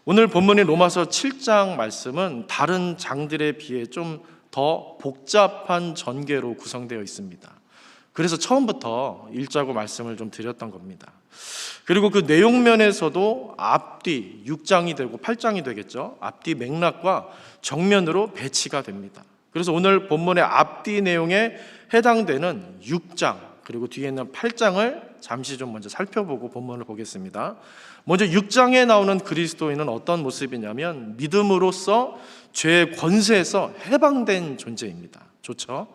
오늘 본문인 로마서 7장 말씀은 다른 장들에 비해 좀 더 복잡한 전개로 구성되어 있습니다. 그래서 처음부터 읽자고 말씀을 좀 드렸던 겁니다. 그리고 그 내용면에서도 앞뒤 6장이 되고 8장이 되겠죠. 앞뒤 맥락과 정면으로 배치가 됩니다. 그래서 오늘 본문의 앞뒤 내용에 해당되는 6장 그리고 뒤에 있는 8장을 잠시 좀 먼저 살펴보고 본문을 보겠습니다. 먼저 6장에 나오는 그리스도인은 어떤 모습이냐면 믿음으로써 죄의 권세에서 해방된 존재입니다. 좋죠?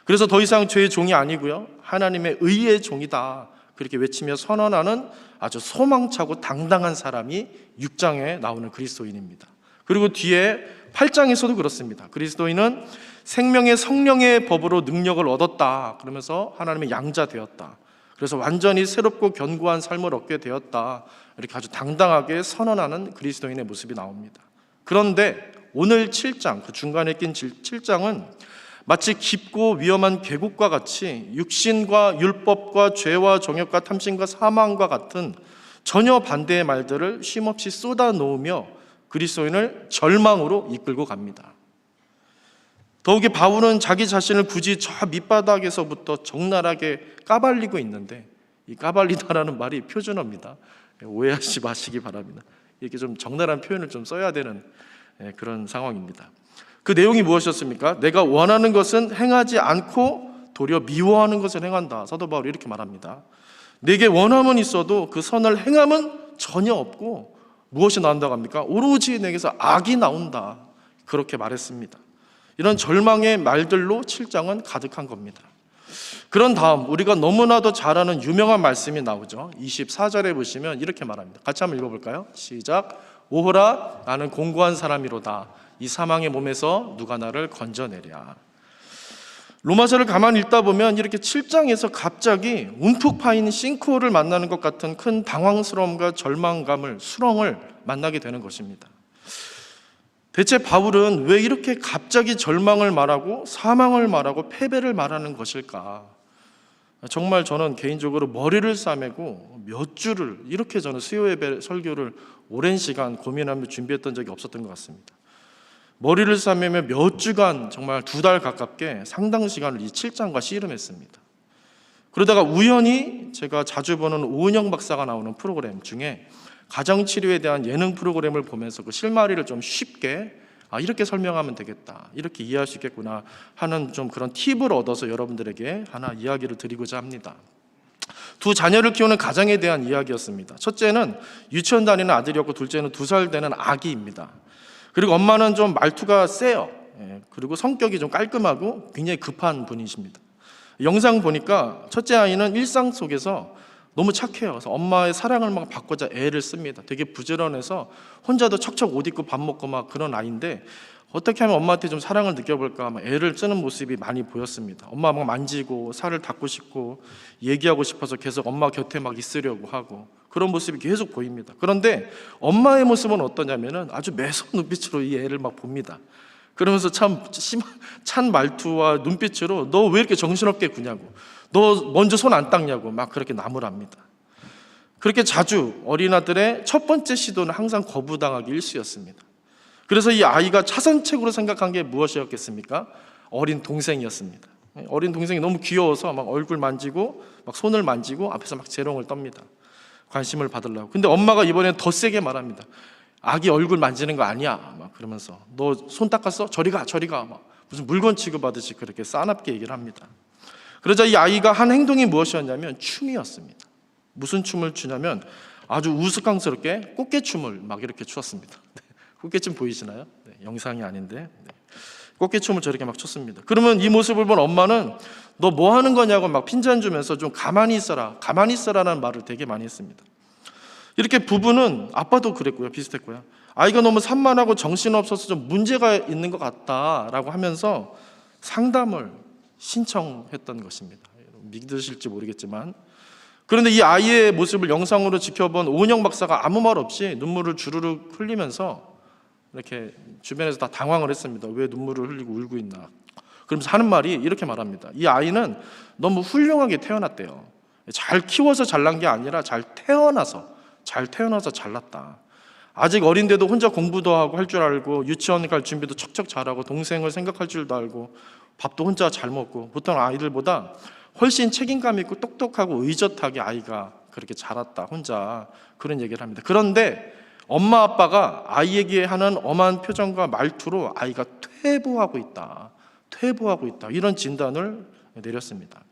그래서 더 이상 죄의 종이 아니고요, 하나님의 의의 종이다 그렇게 외치며 선언하는 아주 소망차고 당당한 사람이 6장에 나오는 그리스도인입니다. 그리고 뒤에 8장에서도 그렇습니다. 그리스도인은 생명의 성령의 법으로 능력을 얻었다 그러면서 하나님의 양자 되었다, 그래서 완전히 새롭고 견고한 삶을 얻게 되었다 이렇게 아주 당당하게 선언하는 그리스도인의 모습이 나옵니다. 그런데 오늘 7장, 그 중간에 낀 7장은 마치 깊고 위험한 계곡과 같이 육신과 율법과 죄와 정욕과 탐심과 사망과 같은 전혀 반대의 말들을 쉼없이 쏟아놓으며 그리스도인을 절망으로 이끌고 갑니다. 더욱이 바울은 자기 자신을 굳이 저 밑바닥에서부터 적나라하게 까발리고 있는데, 이 까발리다라는 말이 표준어입니다. 오해하지 마시기 바랍니다. 이렇게 좀 적나라한 표현을 좀 써야 되는 그런 상황입니다. 그 내용이 무엇이었습니까? 내가 원하는 것은 행하지 않고 도리어 미워하는 것을 행한다. 사도 바울이 이렇게 말합니다. 내게 원함은 있어도 그 선을 행함은 전혀 없고 무엇이 나온다고 합니까? 오로지 내게서 악이 나온다. 그렇게 말했습니다. 이런 절망의 말들로 7장은 가득한 겁니다. 그런 다음 우리가 너무나도 잘 아는 유명한 말씀이 나오죠. 24절에 보시면 이렇게 말합니다. 같이 한번 읽어볼까요? 시작. 오호라 나는 공고한 사람이로다. 이 사망의 몸에서 누가 나를 건져내랴. 로마서를 가만히 읽다 보면 이렇게 7장에서 갑자기 움푹 파인 싱크홀을 만나는 것 같은 큰 당황스러움과 절망감을, 수렁을 만나게 되는 것입니다. 대체 바울은 왜 이렇게 갑자기 절망을 말하고 사망을 말하고 패배를 말하는 것일까? 정말 저는 개인적으로 머리를 싸매고 몇 주를 이렇게 저는 수요예배 설교를 오랜 시간 고민하며 준비했던 적이 없었던 것 같습니다. 머리를 싸매며 몇 주간 정말 2달 가깝게 상당 시간을 이 7장과 씨름했습니다. 그러다가 우연히 제가 자주 보는 오은영 박사가 나오는 프로그램 중에 가정치료에 대한 예능 프로그램을 보면서 그 실마리를 좀 쉽게 이렇게 설명하면 되겠다, 이렇게 이해할 수 있겠구나 하는 좀 그런 팁을 얻어서 여러분들에게 하나 이야기를 드리고자 합니다. 두 자녀를 키우는 가정에 대한 이야기였습니다. 첫째는 유치원 다니는 아들이었고 둘째는 2살 되는 아기입니다. 그리고 엄마는 좀 말투가 세요. 그리고 성격이 좀 깔끔하고 굉장히 급한 분이십니다. 영상 보니까 첫째 아이는 일상 속에서 너무 착해요. 그래서 엄마의 사랑을 막 받고자 애를 씁니다. 되게 부지런해서 혼자도 척척 옷 입고 밥 먹고 막 그런 아이인데 어떻게 하면 엄마한테 좀 사랑을 느껴볼까 막 애를 쓰는 모습이 많이 보였습니다. 엄마 막 만지고 살을 닦고 싶고 얘기하고 싶어서 계속 엄마 곁에 막 있으려고 하고 그런 모습이 계속 보입니다. 그런데 엄마의 모습은 어떠냐면은 아주 매서운 눈빛으로 이 애를 막 봅니다. 그러면서 찬 말투와 눈빛으로 너 왜 이렇게 정신없게 구냐고, 너 먼저 손 안 닦냐고 막 그렇게 나무랍니다. 그렇게 자주 어린아들의 첫 번째 시도는 항상 거부당하기 일쑤였습니다. 그래서 이 아이가 차선책으로 생각한 게 무엇이었겠습니까? 어린 동생이었습니다. 어린 동생이 너무 귀여워서 막 얼굴 만지고 막 손을 만지고 앞에서 막 재롱을 떱니다. 관심을 받으려고. 근데 엄마가 이번엔 더 세게 말합니다. 아기 얼굴 만지는 거 아니야 막 그러면서 너 손 닦았어? 저리 가 막 무슨 물건 취급하듯이 그렇게 싸납게 얘기를 합니다. 그러자 이 아이가 한 행동이 무엇이었냐면 춤이었습니다. 무슨 춤을 추냐면 아주 우스꽝스럽게 꽃게춤을 막 이렇게 추었습니다. 꽃게춤 보이시나요? 네, 영상이 아닌데 꽃게춤을 저렇게 막 췄습니다. 그러면 이 모습을 본 엄마는 너 뭐 하는 거냐고 막 핀잔 주면서 좀 가만히 있어라라는 말을 되게 많이 했습니다. 이렇게 부부는 아빠도 그랬고요, 비슷했고요. 아이가 너무 산만하고 정신없어서 좀 문제가 있는 것 같다라고 하면서 상담을 신청했던 것입니다. 믿으실지 모르겠지만, 그런데 이 아이의 모습을 영상으로 지켜본 오은영 박사가 아무 말 없이 눈물을 주르륵 흘리면서 이렇게 주변에서 다 당황을 했습니다. 왜 눈물을 흘리고 울고 있나? 그러면서 하는 말이 이렇게 말합니다. 이 아이는 너무 훌륭하게 태어났대요. 잘 키워서 잘난 게 아니라 잘 태어나서 잘났다. 아직 어린데도 혼자 공부도 하고 할 줄 알고 유치원 갈 준비도 척척 잘하고 동생을 생각할 줄도 알고 밥도 혼자 잘 먹고 보통 아이들보다 훨씬 책임감 있고 똑똑하고 의젓하게 아이가 그렇게 자랐다 혼자 그런 얘기를 합니다. 그런데 엄마 아빠가 아이에게 하는 엄한 표정과 말투로 아이가 퇴보하고 있다 이런 진단을 내렸습니다.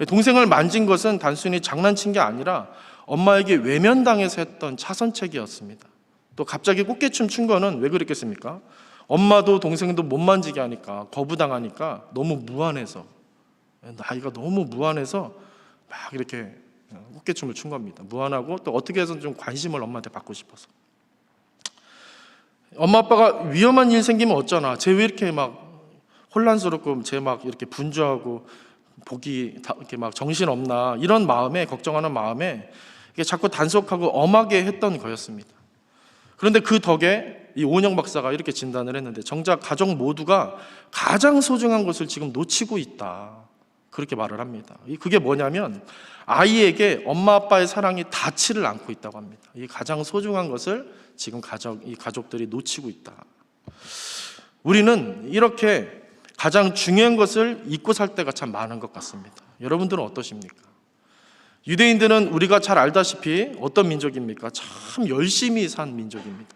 동생을 만진 것은 단순히 장난친 게 아니라 엄마에게 외면당해서 했던 차선책이었습니다. 또 갑자기 꽃게춤 춘 거는 왜 그랬겠습니까? 엄마도 동생도 못 만지게 하니까 거부당하니까 너무 무안해서 아이가 너무 무안해서 막 이렇게 꽃게춤을 춘 겁니다. 무안하고 또 어떻게 해서 좀 관심을 엄마한테 받고 싶어서. 엄마 아빠가 위험한 일 생기면 어쩌나 쟤 왜 이렇게 막 혼란스럽고 쟤 막 이렇게 분주하고 복이 이렇게 막 정신 없나 이런 마음에 걱정하는 마음에 자꾸 단속하고 엄하게 했던 거였습니다. 그런데 그 덕에 이 오은영 박사가 이렇게 진단을 했는데 정작 가족 모두가 가장 소중한 것을 지금 놓치고 있다 그렇게 말을 합니다. 그게 뭐냐면 아이에게 엄마 아빠의 사랑이 닿지를 않고 있다고 합니다. 이 가장 소중한 것을 지금 이 가족들이 놓치고 있다. 우리는 이렇게 가장 중요한 것을 잊고 살 때가 참 많은 것 같습니다. 여러분들은 어떠십니까? 유대인들은 우리가 잘 알다시피 어떤 민족입니까? 참 열심히 산 민족입니다.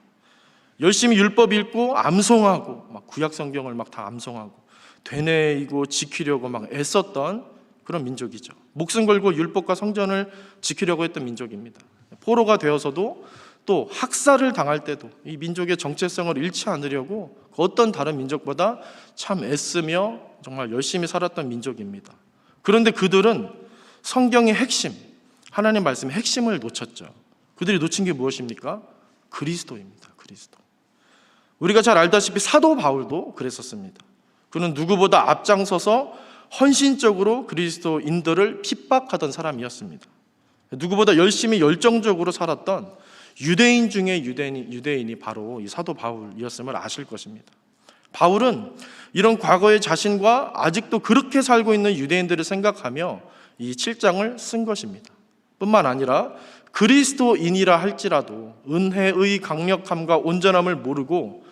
열심히 율법 읽고 암송하고 막 구약 성경을 막 다 암송하고 되뇌이고 지키려고 막 애썼던 그런 민족이죠. 목숨 걸고 율법과 성전을 지키려고 했던 민족입니다. 포로가 되어서도 또 학살을 당할 때도 이 민족의 정체성을 잃지 않으려고 어떤 다른 민족보다 참 애쓰며 정말 열심히 살았던 민족입니다. 그런데 그들은 성경의 핵심, 하나님 말씀의 핵심을 놓쳤죠. 그들이 놓친 게 무엇입니까? 그리스도입니다. 그리스도. 우리가 잘 알다시피 사도 바울도 그랬었습니다. 그는 누구보다 앞장서서 헌신적으로 그리스도인들을 핍박하던 사람이었습니다. 누구보다 열심히 열정적으로 살았던 유대인 중에 유대인이 바로 이 사도 바울이었음을 아실 것입니다. 바울은 이런 과거의 자신과 아직도 그렇게 살고 있는 유대인들을 생각하며 이 7장을 쓴 것입니다. 뿐만 아니라 그리스도인이라 할지라도 은혜의 강력함과 온전함을 모르고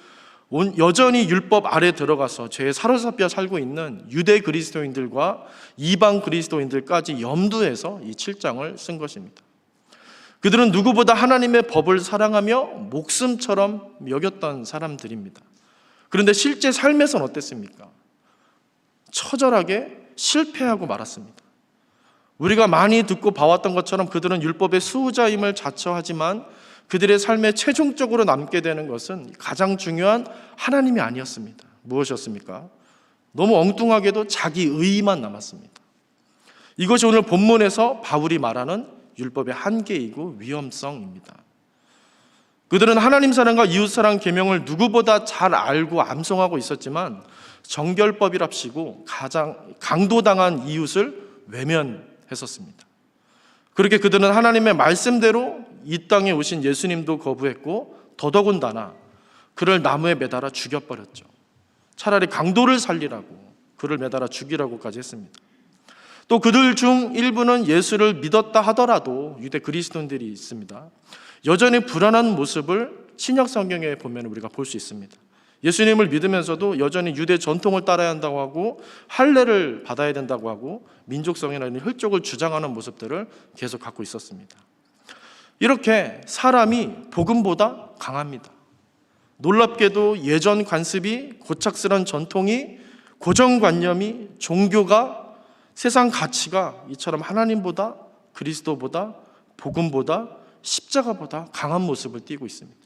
여전히 율법 아래 들어가서 죄에 사로잡혀 살고 있는 유대 그리스도인들과 이방 그리스도인들까지 염두해서 이 7장을 쓴 것입니다. 그들은 누구보다 하나님의 법을 사랑하며 목숨처럼 여겼던 사람들입니다. 그런데 실제 삶에서는 어땠습니까? 처절하게 실패하고 말았습니다. 우리가 많이 듣고 봐왔던 것처럼 그들은 율법의 수호자임을 자처하지만 그들의 삶에 최종적으로 남게 되는 것은 가장 중요한 하나님이 아니었습니다. 무엇이었습니까? 너무 엉뚱하게도 자기 의의만 남았습니다. 이것이 오늘 본문에서 바울이 말하는 율법의 한계이고 위험성입니다. 그들은 하나님 사랑과 이웃 사랑 계명을 누구보다 잘 알고 암송하고 있었지만 정결법이랍시고 가장 강도당한 이웃을 외면했었습니다. 그렇게 그들은 하나님의 말씀대로 이 땅에 오신 예수님도 거부했고 더더군다나 그를 나무에 매달아 죽여버렸죠. 차라리 강도를 살리라고 그를 매달아 죽이라고까지 했습니다. 또 그들 중 일부는 예수를 믿었다 하더라도 유대 그리스도인들이 있습니다. 여전히 불안한 모습을 신약 성경에 보면 우리가 볼 수 있습니다. 예수님을 믿으면서도 여전히 유대 전통을 따라야 한다고 하고 할례를 받아야 된다고 하고 민족성이나 혈족을 주장하는 모습들을 계속 갖고 있었습니다. 이렇게 사람이 복음보다 강합니다. 놀랍게도 예전 관습이, 고착스러운 전통이, 고정관념이, 종교가, 세상 가치가 이처럼 하나님보다, 그리스도보다, 복음보다, 십자가보다 강한 모습을 띠고 있습니다.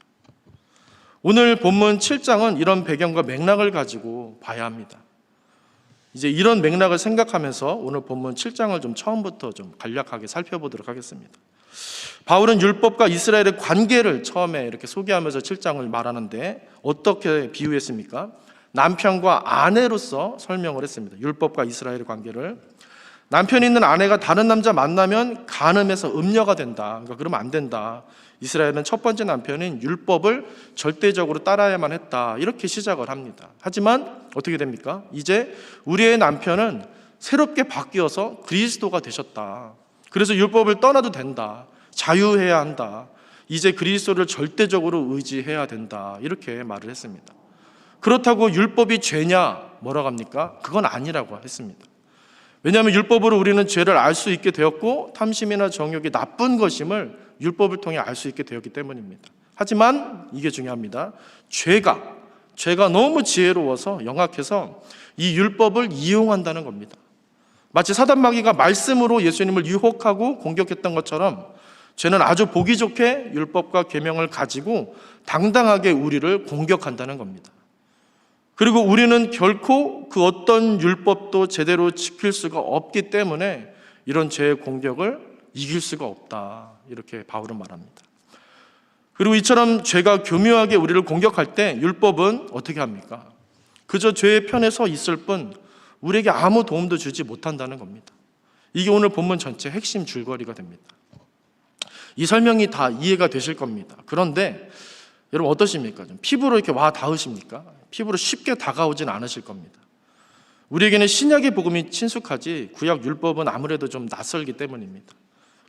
오늘 본문 7장은 이런 배경과 맥락을 가지고 봐야 합니다. 이제 이런 맥락을 생각하면서 오늘 본문 7장을 좀 처음부터 좀 간략하게 살펴보도록 하겠습니다. 바울은 율법과 이스라엘의 관계를 처음에 이렇게 소개하면서 7장을 말하는데 어떻게 비유했습니까? 남편과 아내로서 설명을 했습니다. 율법과 이스라엘의 관계를. 남편이 있는 아내가 다른 남자 만나면 간음해서 음녀가 된다. 그러니까 그러면 안 된다. 이스라엘은 첫 번째 남편인 율법을 절대적으로 따라야만 했다. 이렇게 시작을 합니다. 하지만 어떻게 됩니까? 이제 우리의 남편은 새롭게 바뀌어서 그리스도가 되셨다. 그래서 율법을 떠나도 된다. 자유해야 한다. 이제 그리스도를 절대적으로 의지해야 된다, 이렇게 말을 했습니다. 그렇다고 율법이 죄냐 뭐라고 합니까? 그건 아니라고 했습니다. 왜냐하면 율법으로 우리는 죄를 알 수 있게 되었고 탐심이나 정욕이 나쁜 것임을 율법을 통해 알 수 있게 되었기 때문입니다. 하지만 이게 중요합니다. 죄가 너무 지혜로워서 영악해서 이 율법을 이용한다는 겁니다. 마치 사단 마귀가 말씀으로 예수님을 유혹하고 공격했던 것처럼 죄는 아주 보기 좋게 율법과 계명을 가지고 당당하게 우리를 공격한다는 겁니다. 그리고 우리는 결코 그 어떤 율법도 제대로 지킬 수가 없기 때문에 이런 죄의 공격을 이길 수가 없다, 이렇게 바울은 말합니다. 그리고 이처럼 죄가 교묘하게 우리를 공격할 때 율법은 어떻게 합니까? 그저 죄의 편에 서 있을 뿐 우리에게 아무 도움도 주지 못한다는 겁니다. 이게 오늘 본문 전체 핵심 줄거리가 됩니다. 이 설명이 다 이해가 되실 겁니다. 그런데 여러분 어떠십니까? 좀 피부로 이렇게 와 닿으십니까? 피부로 쉽게 다가오진 않으실 겁니다. 우리에게는 신약의 복음이 친숙하지 구약 율법은 아무래도 좀 낯설기 때문입니다.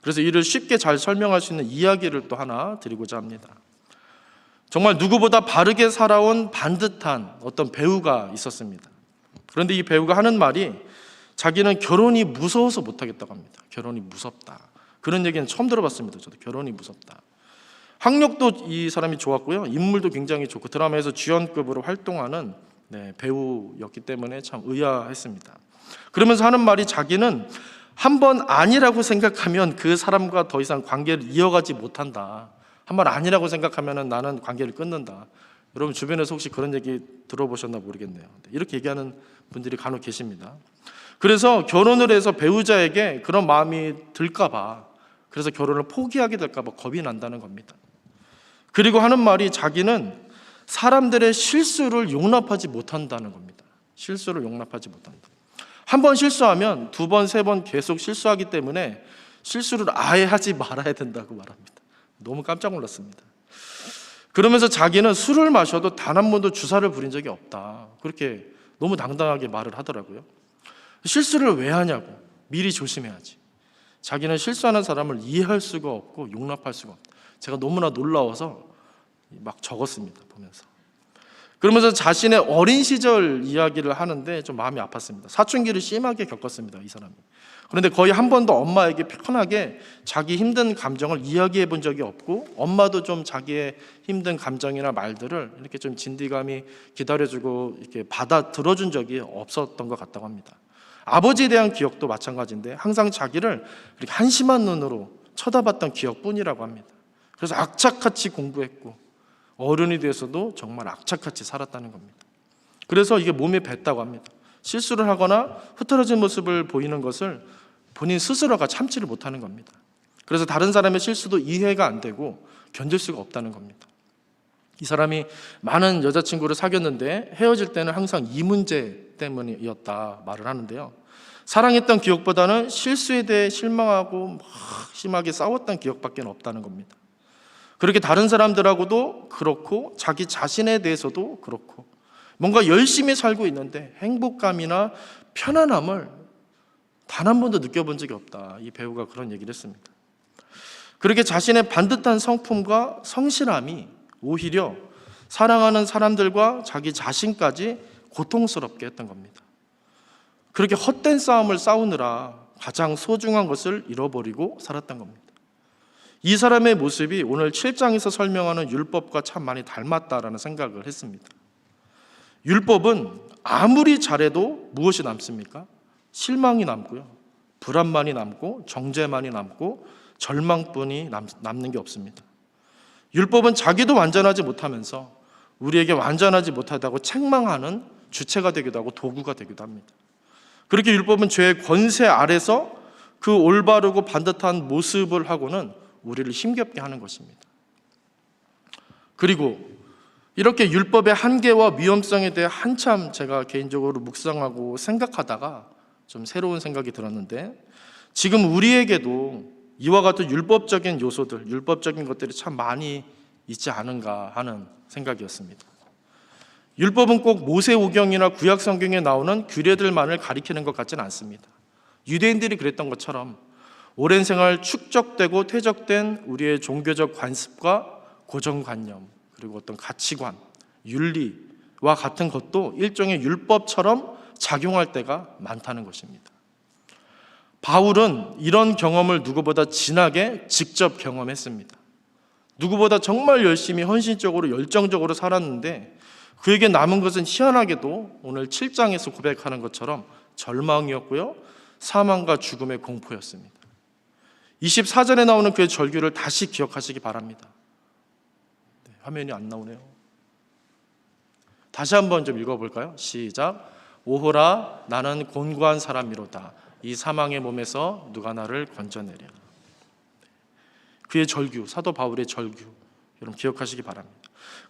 그래서 이를 쉽게 잘 설명할 수 있는 이야기를 또 하나 드리고자 합니다. 정말 누구보다 바르게 살아온 반듯한 어떤 배우가 있었습니다. 그런데 이 배우가 하는 말이 자기는 결혼이 무서워서 못하겠다고 합니다. 결혼이 무섭다. 그런 얘기는 처음 들어봤습니다. 저도 결혼이 무섭다. 학력도 이 사람이 좋았고요, 인물도 굉장히 좋고 드라마에서 주연급으로 활동하는 배우였기 때문에 참 의아했습니다. 그러면서 하는 말이 자기는 한 번 아니라고 생각하면 그 사람과 더 이상 관계를 이어가지 못한다. 한 번 아니라고 생각하면 나는 관계를 끊는다. 여러분 주변에서 혹시 그런 얘기 들어보셨나 모르겠네요. 이렇게 얘기하는 분들이 간혹 계십니다. 그래서 결혼을 해서 배우자에게 그런 마음이 들까봐, 그래서 결혼을 포기하게 될까봐 겁이 난다는 겁니다. 그리고 하는 말이 자기는 사람들의 실수를 용납하지 못한다는 겁니다. 실수를 용납하지 못한다. 한 번 실수하면 두 번, 세 번 계속 실수하기 때문에 실수를 아예 하지 말아야 된다고 말합니다. 너무 깜짝 놀랐습니다. 그러면서 자기는 술을 마셔도 단 한 번도 주사를 부린 적이 없다, 그렇게 너무 당당하게 말을 하더라고요. 실수를 왜 하냐고, 미리 조심해야지. 자기는 실수하는 사람을 이해할 수가 없고 용납할 수가 없다. 제가 너무나 놀라워서 막 적었습니다, 보면서. 그러면서 자신의 어린 시절 이야기를 하는데 좀 마음이 아팠습니다. 사춘기를 심하게 겪었습니다, 이 사람이. 그런데 거의 한 번도 엄마에게 편하게 자기 힘든 감정을 이야기해 본 적이 없고, 엄마도 좀 자기의 힘든 감정이나 말들을 이렇게 좀 진디감이 기다려주고 이렇게 받아 들어준 적이 없었던 것 같다고 합니다. 아버지에 대한 기억도 마찬가지인데 항상 자기를 이렇게 한심한 눈으로 쳐다봤던 기억뿐이라고 합니다. 그래서 악착같이 공부했고 어른이 돼서도 정말 악착같이 살았다는 겁니다. 그래서 이게 몸에 뱄다고 합니다. 실수를 하거나 흐트러진 모습을 보이는 것을 본인 스스로가 참지를 못하는 겁니다. 그래서 다른 사람의 실수도 이해가 안 되고 견딜 수가 없다는 겁니다. 이 사람이 많은 여자친구를 사귀었는데 헤어질 때는 항상 이 문제 때문이었다 말을 하는데요. 사랑했던 기억보다는 실수에 대해 실망하고 막 심하게 싸웠던 기억밖에 없다는 겁니다. 그렇게 다른 사람들하고도 그렇고 자기 자신에 대해서도 그렇고 뭔가 열심히 살고 있는데 행복감이나 편안함을 단 한 번도 느껴본 적이 없다, 이 배우가 그런 얘기를 했습니다. 그렇게 자신의 반듯한 성품과 성실함이 오히려 사랑하는 사람들과 자기 자신까지 고통스럽게 했던 겁니다. 그렇게 헛된 싸움을 싸우느라 가장 소중한 것을 잃어버리고 살았던 겁니다. 이 사람의 모습이 오늘 7장에서 설명하는 율법과 참 많이 닮았다라는 생각을 했습니다. 율법은 아무리 잘해도 무엇이 남습니까? 실망이 남고요, 불안만이 남고 정죄만이 남고 절망뿐이 남는 게 없습니다. 율법은 자기도 완전하지 못하면서 우리에게 완전하지 못하다고 책망하는 주체가 되기도 하고 도구가 되기도 합니다. 그렇게 율법은 죄의 권세 아래서 그 올바르고 반듯한 모습을 하고는 우리를 힘겹게 하는 것입니다. 그리고 이렇게 율법의 한계와 위험성에 대해 한참 제가 개인적으로 묵상하고 생각하다가 좀 새로운 생각이 들었는데, 지금 우리에게도 이와 같은 율법적인 요소들, 율법적인 것들이 참 많이 있지 않은가 하는 생각이었습니다. 율법은 꼭 모세오경이나 구약성경에 나오는 규례들만을 가리키는 것 같지는 않습니다. 유대인들이 그랬던 것처럼 오랜 생활 축적되고 퇴적된 우리의 종교적 관습과 고정관념, 그리고 어떤 가치관, 윤리와 같은 것도 일종의 율법처럼 작용할 때가 많다는 것입니다. 바울은 이런 경험을 누구보다 진하게 직접 경험했습니다. 누구보다 정말 열심히 헌신적으로 열정적으로 살았는데 그에게 남은 것은 희한하게도 오늘 7장에서 고백하는 것처럼 절망이었고요, 사망과 죽음의 공포였습니다. 24절에 나오는 그의 절규를 다시 기억하시기 바랍니다. 화면이 안 나오네요. 다시 한번 좀 읽어볼까요? 시작. 오호라, 나는 곤고한 사람이로다. 이 사망의 몸에서 누가 나를 건져내랴. 그의 절규, 사도 바울의 절규, 여러분 기억하시기 바랍니다.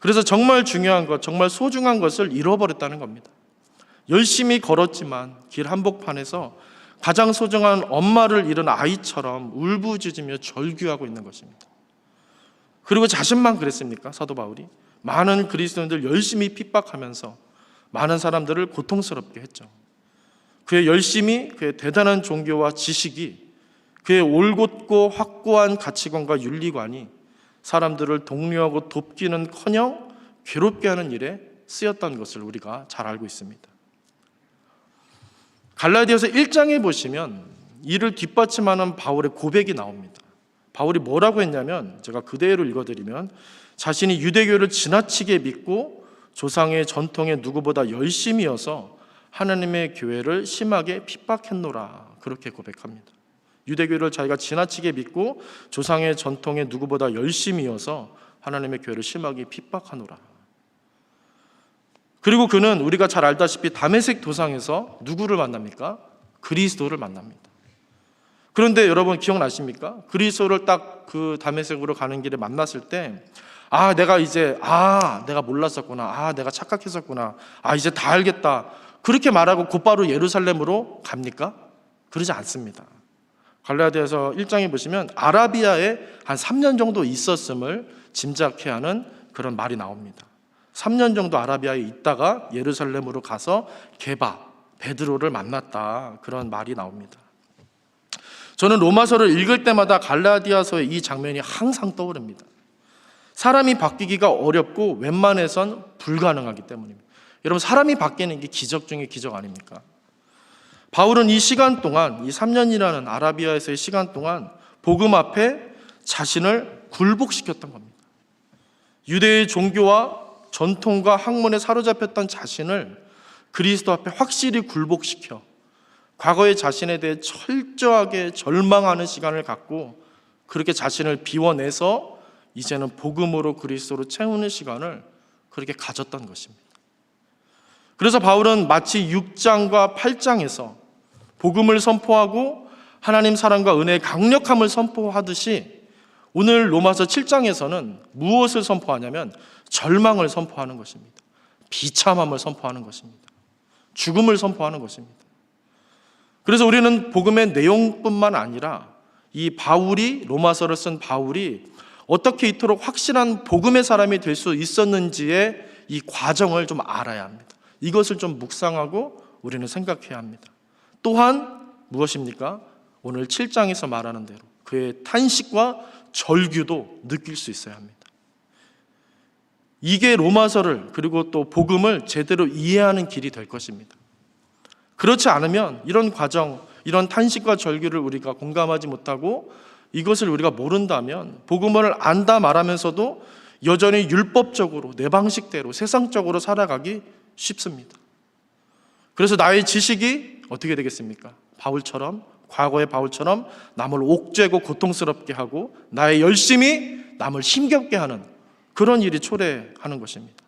그래서 정말 중요한 것, 정말 소중한 것을 잃어버렸다는 겁니다. 열심히 걸었지만 길 한복판에서 가장 소중한 엄마를 잃은 아이처럼 울부짖으며 절규하고 있는 것입니다. 그리고 자신만 그랬습니까? 사도 바울이 많은 그리스도인들 열심히 핍박하면서 많은 사람들을 고통스럽게 했죠. 그의 열심이, 그의 대단한 종교와 지식이, 그의 올곧고 확고한 가치관과 윤리관이 사람들을 독려하고 돕기는커녕 괴롭게 하는 일에 쓰였던 것을 우리가 잘 알고 있습니다. 갈라디아서 1장에 보시면 이를 뒷받침하는 바울의 고백이 나옵니다. 바울이 뭐라고 했냐면, 제가 그대로 읽어드리면, 자신이 유대교를 지나치게 믿고 조상의 전통에 누구보다 열심이어서 하나님의 교회를 심하게 핍박했노라, 그렇게 고백합니다. 유대교를 자기가 지나치게 믿고 조상의 전통에 누구보다 열심이어서 하나님의 교회를 심하게 핍박하노라. 그리고 그는 우리가 잘 알다시피 다메섹 도상에서 누구를 만납니까? 그리스도를 만납니다. 그런데 여러분 기억나십니까? 그리스도를 딱 그 다메섹으로 가는 길에 만났을 때 내가 몰랐었구나, 내가 착각했었구나, 이제 다 알겠다, 그렇게 말하고 곧바로 예루살렘으로 갑니까? 그러지 않습니다. 갈라디아서 1장에 보시면 아라비아에 한 3년 정도 있었음을 짐작케 하는 그런 말이 나옵니다. 3년 정도 아라비아에 있다가 예루살렘으로 가서 베드로를 만났다, 그런 말이 나옵니다. 저는 로마서를 읽을 때마다 갈라디아서의 이 장면이 항상 떠오릅니다. 사람이 바뀌기가 어렵고 웬만해선 불가능하기 때문입니다. 여러분, 사람이 바뀌는 게 기적 중에 기적 아닙니까? 바울은 이 시간 동안, 이 3년이라는 아라비아에서의 시간 동안 복음 앞에 자신을 굴복시켰던 겁니다. 유대의 종교와 전통과 학문에 사로잡혔던 자신을 그리스도 앞에 확실히 굴복시켜 과거의 자신에 대해 철저하게 절망하는 시간을 갖고 그렇게 자신을 비워내서 이제는 복음으로 그리스도로 채우는 시간을 그렇게 가졌던 것입니다. 그래서 바울은 마치 6장과 8장에서 복음을 선포하고 하나님 사랑과 은혜의 강력함을 선포하듯이 오늘 로마서 7장에서는 무엇을 선포하냐면 절망을 선포하는 것입니다. 비참함을 선포하는 것입니다. 죽음을 선포하는 것입니다. 그래서 우리는 복음의 내용뿐만 아니라 이 바울이, 로마서를 쓴 바울이 어떻게 이토록 확실한 복음의 사람이 될 수 있었는지의 이 과정을 좀 알아야 합니다. 이것을 좀 묵상하고 우리는 생각해야 합니다. 또한 무엇입니까? 오늘 7장에서 말하는 대로 그의 탄식과 절규도 느낄 수 있어야 합니다. 이게 로마서를, 그리고 또 복음을 제대로 이해하는 길이 될 것입니다. 그렇지 않으면 이런 과정, 이런 탄식과 절규를 우리가 공감하지 못하고 이것을 우리가 모른다면 복음을 안다 말하면서도 여전히 율법적으로 내 방식대로 세상적으로 살아가기 쉽습니다. 그래서 나의 지식이 어떻게 되겠습니까? 바울처럼, 과거의 바울처럼 남을 옥죄고 고통스럽게 하고 나의 열심이 남을 힘겹게 하는 그런 일이 초래하는 것입니다.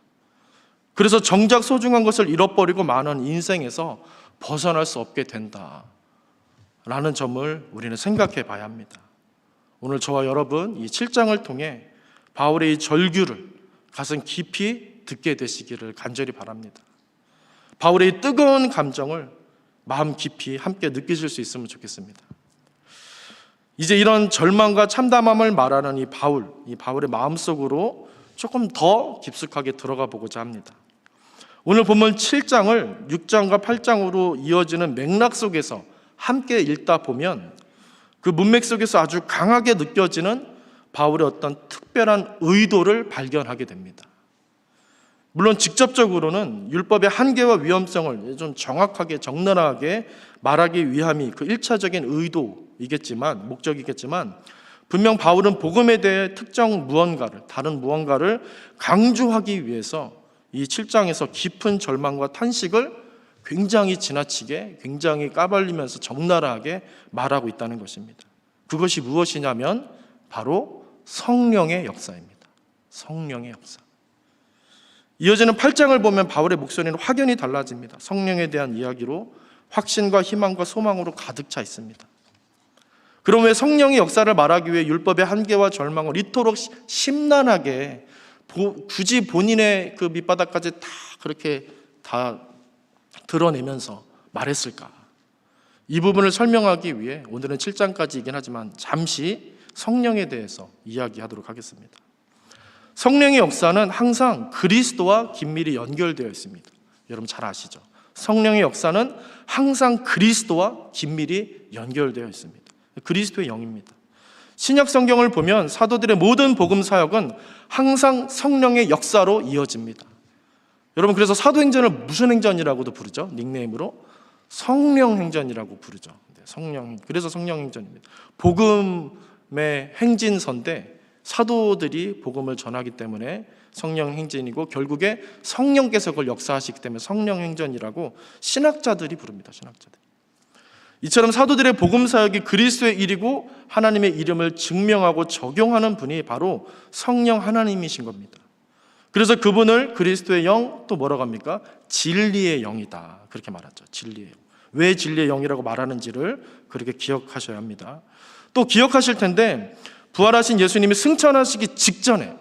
그래서 정작 소중한 것을 잃어버리고 마는 인생에서 벗어날 수 없게 된다라는 점을 우리는 생각해 봐야 합니다. 오늘 저와 여러분 이 7장을 통해 바울의 이 절규를 가슴 깊이 듣게 되시기를 간절히 바랍니다. 바울의 이 뜨거운 감정을 마음 깊이 함께 느끼실 수 있으면 좋겠습니다. 이제 이런 절망과 참담함을 말하는 이 바울의 마음속으로 조금 더 깊숙하게 들어가 보고자 합니다. 오늘 본문 7장을 6장과 8장으로 이어지는 맥락 속에서 함께 읽다 보면 그 문맥 속에서 아주 강하게 느껴지는 바울의 어떤 특별한 의도를 발견하게 됩니다. 물론 직접적으로는 율법의 한계와 위험성을 좀 정확하게 적나라하게 말하기 위함이 그 1차적인 의도이겠지만, 목적이겠지만, 분명 바울은 복음에 대해 특정 무언가를, 다른 무언가를 강조하기 위해서 이 7장에서 깊은 절망과 탄식을 굉장히 지나치게, 굉장히 까발리면서 적나라하게 말하고 있다는 것입니다. 그것이 무엇이냐면 바로 성령의 역사입니다. 성령의 역사. 이어지는 8장을 보면 바울의 목소리는 확연히 달라집니다. 성령에 대한 이야기로 확신과 희망과 소망으로 가득 차 있습니다. 그럼 왜 성령의 역사를 말하기 위해 율법의 한계와 절망을 이토록 심란하게 굳이 본인의 그 밑바닥까지 다 그렇게 다 드러내면서 말했을까? 이 부분을 설명하기 위해 오늘은 7장까지이긴 하지만 잠시 성령에 대해서 이야기하도록 하겠습니다. 성령의 역사는 항상 그리스도와 긴밀히 연결되어 있습니다. 여러분 잘 아시죠? 성령의 역사는 항상 그리스도와 긴밀히 연결되어 있습니다. 그리스도의 영입니다. 신약 성경을 보면 사도들의 모든 복음 사역은 항상 성령의 역사로 이어집니다. 여러분 그래서 사도행전을 무슨 행전이라고도 부르죠? 닉네임으로 성령행전이라고 부르죠. 그래서 성령행전입니다. 복음의 행진서인데 사도들이 복음을 전하기 때문에 성령행진이고, 결국에 성령께서 그걸 역사하시기 때문에 성령행전이라고 신학자들이 부릅니다. 신학자들. 이처럼 사도들의 복음 사역이 그리스도의 일이고 하나님의 이름을 증명하고 적용하는 분이 바로 성령 하나님이신 겁니다. 그래서 그분을 그리스도의 영, 또 뭐라고 합니까? 진리의 영이다, 그렇게 말하죠. 진리의 영. 왜 진리의 영이라고 말하는지를 그렇게 기억하셔야 합니다. 또 기억하실 텐데 부활하신 예수님이 승천하시기 직전에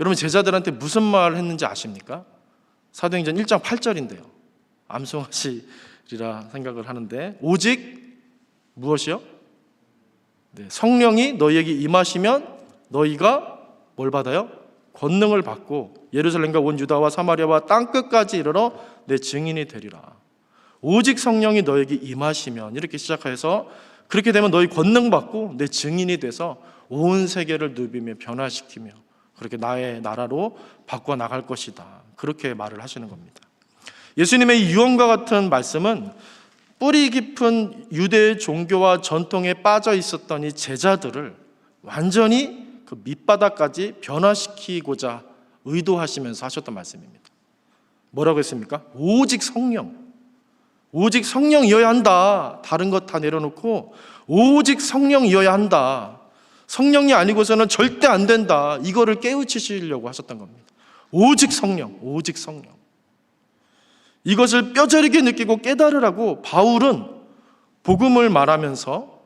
여러분 제자들한테 무슨 말을 했는지 아십니까? 사도행전 1장 8절인데요. 암송하시리라 생각을 하는데, 오직 무엇이요? 성령이 너희에게 임하시면 너희가 뭘 받아요? 권능을 받고 예루살렘과 온 유다와 사마리아와 땅끝까지 이르러 내 증인이 되리라. 오직 성령이 너희에게 임하시면, 이렇게 시작해서 그렇게 되면 너희 권능 받고 내 증인이 돼서 온 세계를 누비며 변화시키며 그렇게 나의 나라로 바꿔 나갈 것이다, 그렇게 말을 하시는 겁니다. 예수님의 유언과 같은 말씀은 뿌리 깊은 유대 종교와 전통에 빠져 있었던 이 제자들을 완전히 그 밑바닥까지 변화시키고자 의도하시면서 하셨던 말씀입니다. 뭐라고 했습니까? 오직 성령이어야 한다. 다른 것 다 내려놓고 오직 성령이어야 한다. 성령이 아니고서는 절대 안 된다. 이거를 깨우치시려고 하셨던 겁니다. 오직 성령. 이것을 뼈저리게 느끼고 깨달으라고 바울은 복음을 말하면서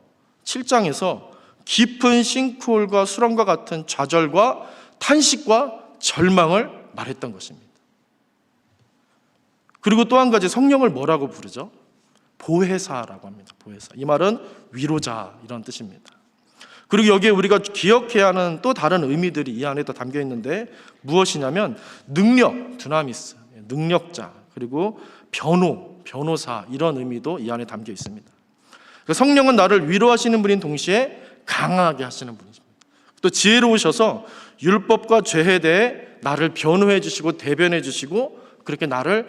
7장에서 깊은 싱크홀과 수렁과 같은 좌절과 탄식과 절망을 말했던 것입니다. 그리고 또 한 가지, 성령을 뭐라고 부르죠? 보혜사라고 합니다. 보혜사. 이 말은 위로자, 이런 뜻입니다. 그리고 여기에 우리가 기억해야 하는 또 다른 의미들이 이 안에 또 담겨 있는데 무엇이냐면 능력, 두나미스, 능력자, 그리고 변호사, 이런 의미도 이 안에 담겨 있습니다. 성령은 나를 위로하시는 분인 동시에 강하게 하시는 분이십니다. 또 지혜로우셔서 율법과 죄에 대해 나를 변호해 주시고 대변해 주시고, 그렇게 나를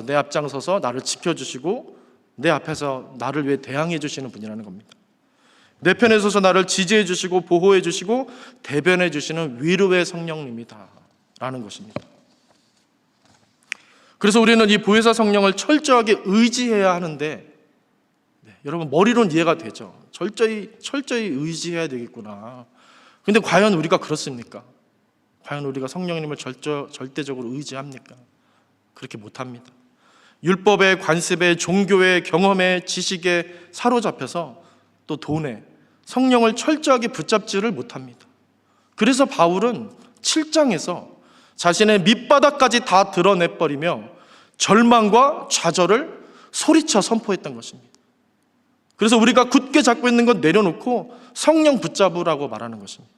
내 앞장서서 나를 지켜주시고 내 앞에서 나를 위해 대항해 주시는 분이라는 겁니다. 내 편에 서서 나를 지지해 주시고 보호해 주시고 대변해 주시는 위로의 성령님이다 라는 것입니다. 그래서 우리는 이 보혜사 성령을 철저하게 의지해야 하는데, 여러분 머리로는 이해가 되죠. 철저히 의지해야 되겠구나. 근데 과연 우리가 그렇습니까? 과연 우리가 성령님을 절대적으로 의지합니까? 그렇게 못합니다. 율법의 관습에, 종교의 경험에, 지식에 사로잡혀서 또 돈에 성령을 철저하게 붙잡지를 못합니다. 그래서 바울은 7장에서 자신의 밑바닥까지 다 드러내버리며 절망과 좌절을 소리쳐 선포했던 것입니다. 그래서 우리가 굳게 잡고 있는 것 내려놓고 성령 붙잡으라고 말하는 것입니다.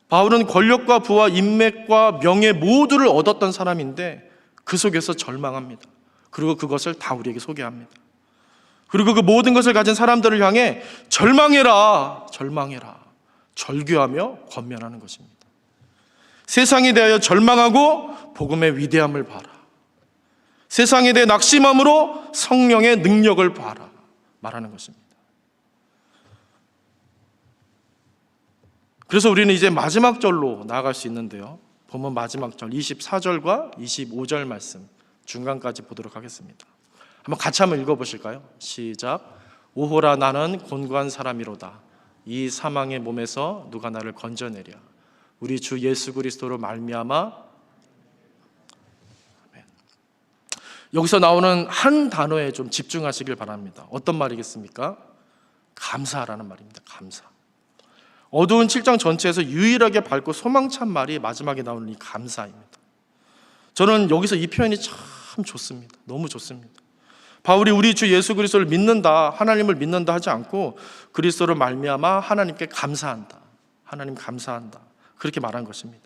바울은 권력과 부와 인맥과 명예 모두를 얻었던 사람인데 그 속에서 절망합니다. 그리고 그것을 다 우리에게 소개합니다. 그리고 그 모든 것을 가진 사람들을 향해 절망해라, 절망해라, 절규하며 권면하는 것입니다. 세상에 대하여 절망하고 복음의 위대함을 봐라. 세상에 대해 낙심함으로 성령의 능력을 봐라. 말하는 것입니다. 그래서 우리는 이제 마지막 절로 나아갈 수 있는데요. 보면 마지막 절 24절과 25절 말씀 중간까지 보도록 하겠습니다. 한번 읽어보실까요? 시작. 오호라 나는 곤고한 사람이로다. 이 사망의 몸에서 누가 나를 건져내랴. 우리 주 예수 그리스도로 말미암아. 아멘. 여기서 나오는 한 단어에 좀 집중하시길 바랍니다. 어떤 말이겠습니까? 감사라는 말입니다. 감사. 어두운 7장 전체에서 유일하게 밝고 소망찬 말이 마지막에 나오는 이 감사입니다. 저는 여기서 이 표현이 참 좋습니다. 너무 좋습니다. 바울이 우리 주 예수 그리스도를 믿는다, 하나님을 믿는다 하지 않고 그리스도를 말미암아 하나님께 감사한다, 하나님 감사한다, 그렇게 말한 것입니다.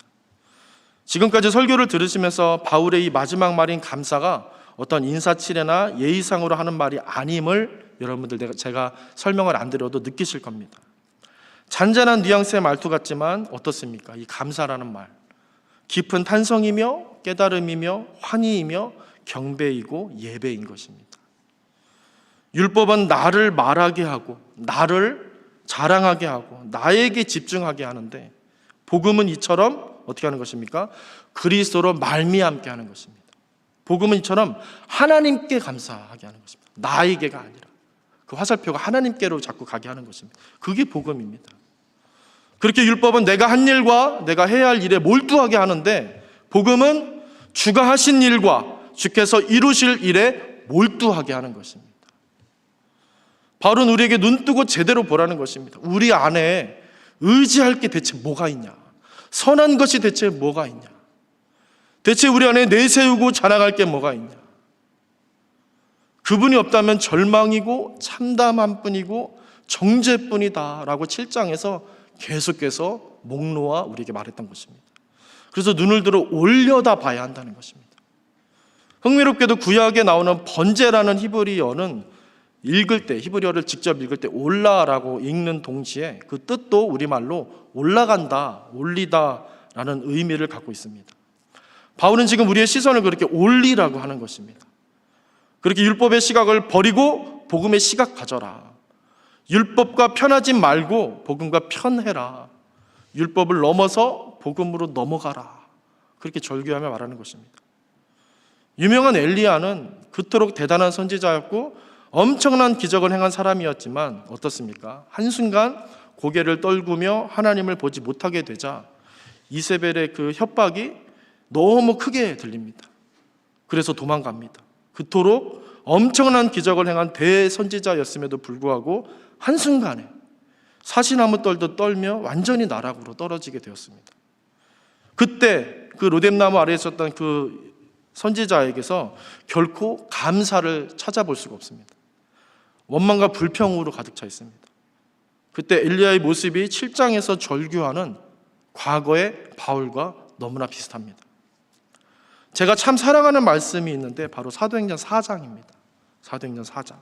지금까지 설교를 들으시면서 바울의 이 마지막 말인 감사가 어떤 인사치레나 예의상으로 하는 말이 아님을 여러분들 제가 설명을 안 드려도 느끼실 겁니다. 잔잔한 뉘앙스의 말투 같지만 어떻습니까? 이 감사라는 말, 깊은 탄성이며 깨달음이며 환희이며 경배이고 예배인 것입니다. 율법은 나를 말하게 하고 나를 자랑하게 하고 나에게 집중하게 하는데 복음은 이처럼 어떻게 하는 것입니까? 그리스도로 말미암게 하는 것입니다. 복음은 이처럼 하나님께 감사하게 하는 것입니다. 나에게가 아니라 그 화살표가 하나님께로 자꾸 가게 하는 것입니다. 그게 복음입니다. 그렇게 율법은 내가 한 일과 내가 해야 할 일에 몰두하게 하는데 복음은 주가 하신 일과 주께서 이루실 일에 몰두하게 하는 것입니다. 바울은 우리에게 눈 뜨고 제대로 보라는 것입니다. 우리 안에 의지할 게 대체 뭐가 있냐? 선한 것이 대체 뭐가 있냐? 대체 우리 안에 내세우고 자랑할 게 뭐가 있냐? 그분이 없다면 절망이고 참담한 뿐이고 정죄뿐이다 라고 7장에서 계속해서 목 놓아 우리에게 말했던 것입니다. 그래서 눈을 들어 올려다 봐야 한다는 것입니다. 흥미롭게도 구약에 나오는 번제라는 히브리어는 읽을 때, 히브리어를 직접 읽을 때 올라라고 읽는 동시에 그 뜻도 우리말로 올라간다, 올리다 라는 의미를 갖고 있습니다. 바울은 지금 우리의 시선을 그렇게 올리라고 하는 것입니다. 그렇게 율법의 시각을 버리고 복음의 시각 가져라. 율법과 편하지 말고 복음과 편해라. 율법을 넘어서 복음으로 넘어가라. 그렇게 절규하며 말하는 것입니다. 유명한 엘리야는 그토록 대단한 선지자였고 엄청난 기적을 행한 사람이었지만 어떻습니까? 한순간 고개를 떨구며 하나님을 보지 못하게 되자 이세벨의 그 협박이 너무 크게 들립니다. 그래서 도망갑니다. 그토록 엄청난 기적을 행한 대선지자였음에도 불구하고 한순간에 사시나무 떨도 떨며 완전히 나락으로 떨어지게 되었습니다. 그때 그 로뎀나무 아래에 있었던 그 선지자에게서 결코 감사를 찾아볼 수가 없습니다. 원망과 불평으로 가득 차 있습니다. 그때 엘리야의 모습이 7장에서 절규하는 과거의 바울과 너무나 비슷합니다. 제가 참 사랑하는 말씀이 있는데 바로 사도행전 4장입니다. 사도행전 4장.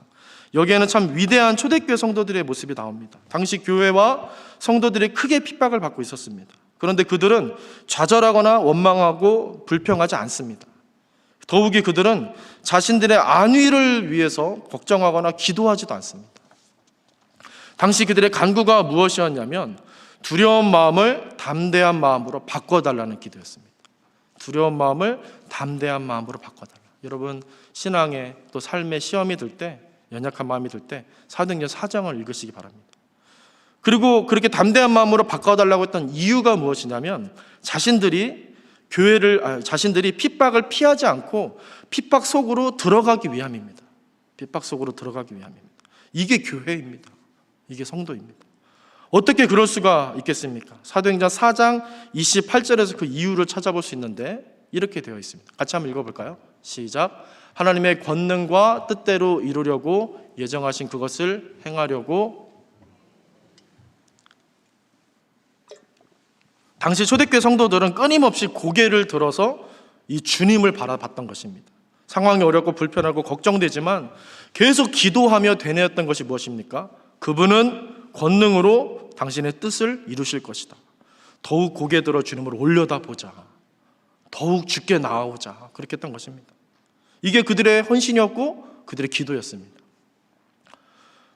여기에는 참 위대한 초대교회 성도들의 모습이 나옵니다. 당시 교회와 성도들이 크게 핍박을 받고 있었습니다. 그런데 그들은 좌절하거나 원망하고 불평하지 않습니다. 더욱이 그들은 자신들의 안위를 위해서 걱정하거나 기도하지도 않습니다. 당시 그들의 간구가 무엇이었냐면 두려운 마음을 담대한 마음으로 바꿔달라는 기도였습니다. 두려운 마음을 담대한 마음으로 바꿔달라. 여러분 신앙의 또 삶의 시험이 들 때, 연약한 마음이 들 때 사도행전 4장을 읽으시기 바랍니다. 그리고 그렇게 담대한 마음으로 바꿔달라고 했던 이유가 무엇이냐면 자신들이 핍박을 피하지 않고 핍박 속으로 들어가기 위함입니다. 핍박 속으로 들어가기 위함입니다. 이게 교회입니다. 이게 성도입니다. 어떻게 그럴 수가 있겠습니까? 사도행전 4장 28절에서 그 이유를 찾아볼 수 있는데 이렇게 되어 있습니다. 같이 한번 읽어볼까요? 시작. 하나님의 권능과 뜻대로 이루려고 예정하신 그것을 행하려고. 당시 초대교회 성도들은 끊임없이 고개를 들어서 이 주님을 바라봤던 것입니다. 상황이 어렵고 불편하고 걱정되지만 계속 기도하며 되뇌었던 것이 무엇입니까? 그분은 권능으로 당신의 뜻을 이루실 것이다. 더욱 고개 들어 주님을 올려다보자. 더욱 주께 나아오자. 그렇게 했던 것입니다. 이게 그들의 헌신이었고 그들의 기도였습니다.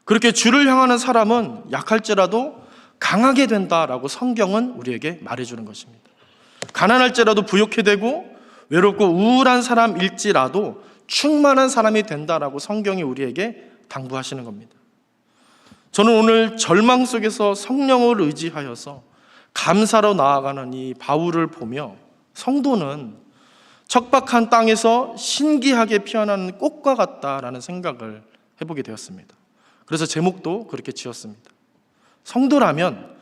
그렇게 주를 향하는 사람은 약할지라도 강하게 된다라고 성경은 우리에게 말해주는 것입니다. 가난할지라도 부욕해 되고 외롭고 우울한 사람일지라도 충만한 사람이 된다라고 성경이 우리에게 당부하시는 겁니다. 저는 오늘 절망 속에서 성령을 의지하여서 감사로 나아가는 이 바울을 보며 성도는 척박한 땅에서 신기하게 피어나는 꽃과 같다라는 생각을 해보게 되었습니다. 그래서 제목도 그렇게 지었습니다. 성도라면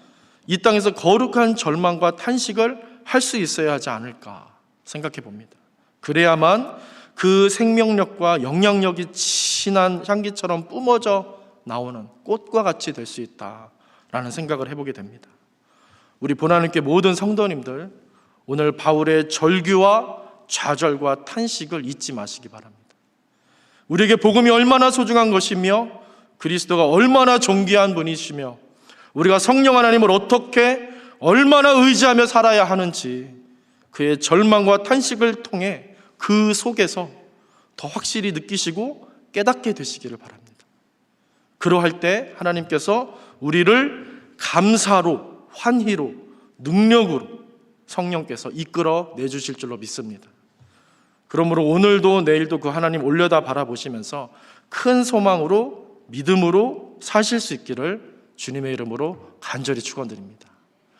이 땅에서 거룩한 절망과 탄식을 할 수 있어야 하지 않을까 생각해 봅니다. 그래야만 그 생명력과 영향력이 진한 향기처럼 뿜어져 나오는 꽃과 같이 될 수 있다라는 생각을 해보게 됩니다. 우리 보나님께 모든 성도님들, 오늘 바울의 절규와 좌절과 탄식을 잊지 마시기 바랍니다. 우리에게 복음이 얼마나 소중한 것이며 그리스도가 얼마나 존귀한 분이시며 우리가 성령 하나님을 어떻게 얼마나 의지하며 살아야 하는지 그의 절망과 탄식을 통해 그 속에서 더 확실히 느끼시고 깨닫게 되시기를 바랍니다. 그러할 때 하나님께서 우리를 감사로, 환희로, 능력으로 성령께서 이끌어 내주실 줄로 믿습니다. 그러므로 오늘도 내일도 그 하나님 올려다 바라보시면서 큰 소망으로 믿음으로 사실 수 있기를 주님의 이름으로 간절히 축원드립니다.